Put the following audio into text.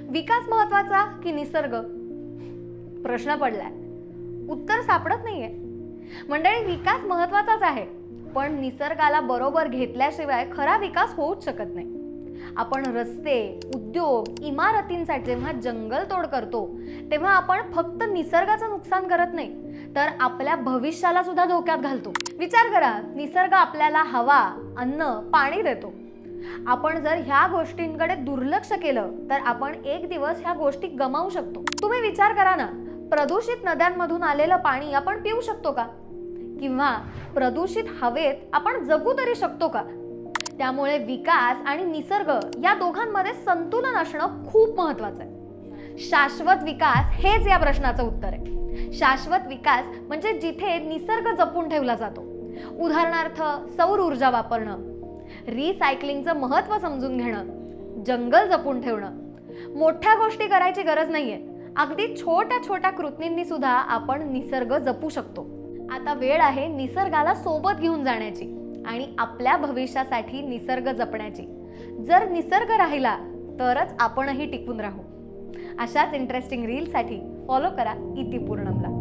विकास महत्वाचा की निसर्ग? प्रश्न पडलाय, उत्तर सापडत नाहीये. मंडळी, विकास महत्वाचाच आहे, पण निसर्गाला बरोबर घेतल्याशिवाय खरा विकास होऊच शकत नाही. आपण रस्ते, उद्योग, इमारतींसाठी जेव्हा जंगलतोड करतो तेव्हा आपण फक्त निसर्गाचं नुकसान करत नाही, तर आपल्या भविष्याला सुद्धा धोक्यात घालतो. विचार करा, निसर्ग आपल्याला हवा, अन्न, पाणी देतो. आपण जर ह्या गोष्टींकडे दुर्लक्ष केलं तर आपण एक दिवस ह्या गोष्टी गमावू शकतो. तुम्ही विचार करा ना, प्रदूषित नद्यांमधून आलेलं पाणी आपण पिऊ शकतो का? किंवा प्रदूषित हवेत आपण जगू तरी शकतो का? त्यामुळे विकास आणि निसर्ग या दोघांमध्ये संतुलन असणं खूप महत्त्वाचं आहे. शाश्वत विकास हेच या प्रश्नाचं उत्तर आहे. शाश्वत विकास म्हणजे जिथे निसर्ग जपून ठेवला जातो. उदाहरणार्थ, सौर ऊर्जा वापरणं, रिसायकलिंगचं महत्त्व समजून घेणं, जंगल जपून ठेवणं. मोठ्या गोष्टी करायची गरज नाहीये, अगदी छोट्या छोट्या कृतींनी सुद्धा आपण निसर्ग जपू शकतो. आता वेळ आहे निसर्गाला सोबत घेऊन जाण्याची आणि आपल्या भविष्यासाठी निसर्ग जपण्याची. जर निसर्ग राहिला तरच आपणही टिकून राहू. अशाच इंटरेस्टिंग रीलसाठी फॉलो करा इतिपूर्णमला.